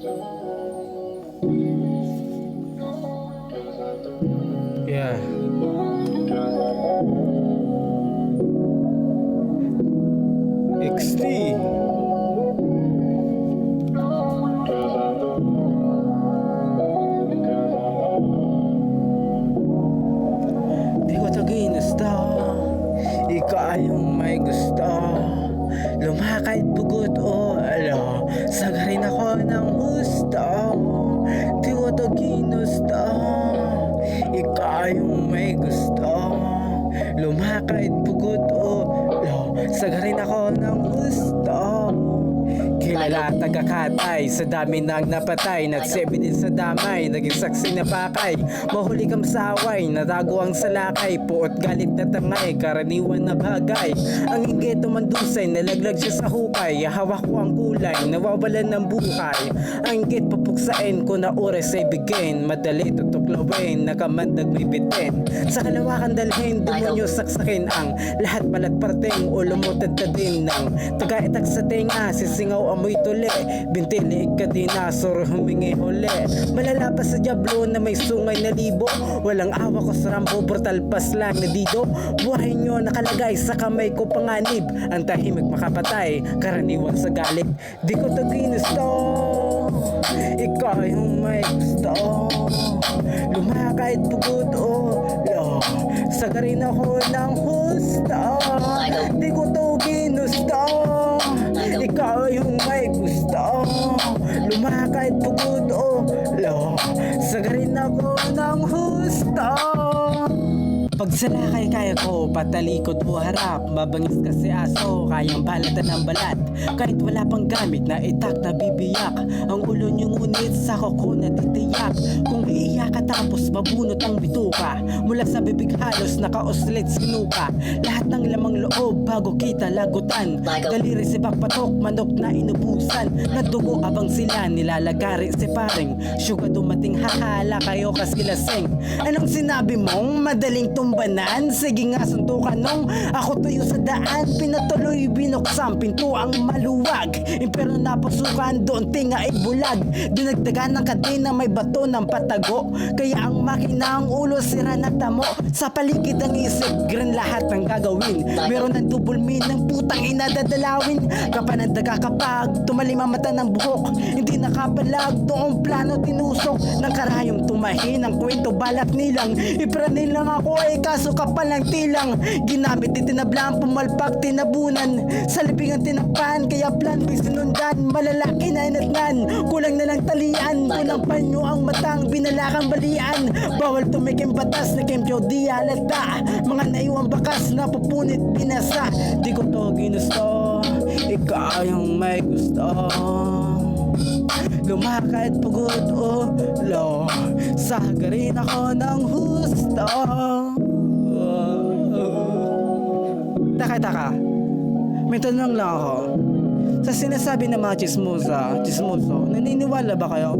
Yeah. XD. Di ko to ginusto, ikaw yung may gusto. Lumakad bugot o alo, sagarin ako ng husto. Di ko to ginusto, ikaw yung may gusto. Lumakad bugot o alo, sagarin ako ng husto. Kilala tagakatay, sa dami nang napatay, nagsebi din sa damay, naging saksi na pakay. Mahuli kang saway, natago ang salakay, puot galit na tangay, karaniwan na bagay. Ang inggit mandusay, nalaglag siya sa hukay, hawak ko ang kulay, nawawalan ng buhay. Ang inggit papuksain ko na oras ay bigin, madali tutuklawin, nakamandag may bitin. Sa kalawakan dalhin, demonyo saksakin ang lahat palat parteng, ulo mo tadtadin ng taga-itak sa tenga, sisingaw amoy tuli, bintili ka din asor humingi huli. Malala pa sa diablo na may sungay na libo, walang awa ko sa rambo, brutal pas lang na dido. Buhay nyo nakalagay sa kamay ko panganib, ang tahimik makapatay, karaniwan sa galit. Di ko to ginusto, ikaw yung may gusto. Lumakad bugot o lo, sagarin ako ng husto. Di ko to ginusto, ikaw yung may gusto. Lumakad bugot o lo, sagarin ako ng husto. Pagsalakay kaya ko, patalikod o harap, mabangis kasi aso, kayang balatan ng balat. Kahit wala pang gamit na itak na bibiyak, ang ulo niyong ngunit sa ko na titiyak. Kung iiyak ka tapos mabunot ang bituka, mula sa bibig halos nakaoslit sinuka. Lahat ng lamang loob bago kita lagutan, daliri si patok, manok na inubusan. Nadugo abang sila nilalagari si paring, syuga dumating hahala kayo kaskilasing. Anong sinabi mong madaling tumbanan? Sige nga suntukan nung ako tuyo sa daan, pinatuloy binuksan pinto ang maluwag. Impero napasukan doon tinga ay bulag, dinagdagan ng kadena may bato ng patago. Kaya ang makina ang ulo sira na tamo, sa paligid ang isip green lahat ng gagawin. Meron ng double mean ng putang ina dadalawin. Kapanandaga kapag tumalim ang mata ng buhok, hindi nakapalag doong plano tinusok ng karayom tumahin ang kwento balat nilang. Ipranin lang ako ay kaso kapal ng tilang, ginamit itinablang pumalpak tinabunan, sa libingan tinapan kaya plan may sinundan. Malalaki na inatnan, kulang na lang talian, kulang panyo ang matang binalakang balian. Bawal tumikim batas na kempyo di halata, mga naiwang bakas na pupunit pinasa. Di ko to ginusto, ikaw yung may gusto. Lumakad pagod o lo, sagarin ako ng husto. Taka, may tanong lang ako. Sa sinasabi ng mga chismoso, naniniwala ba kayo?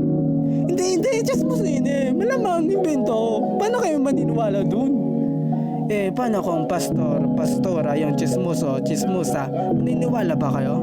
Hindi, chismoso yun eh. Malamang invento. Paano kayo maniniwala dun? Paano kung pastora, yung chismosa, naniniwala ba kayo?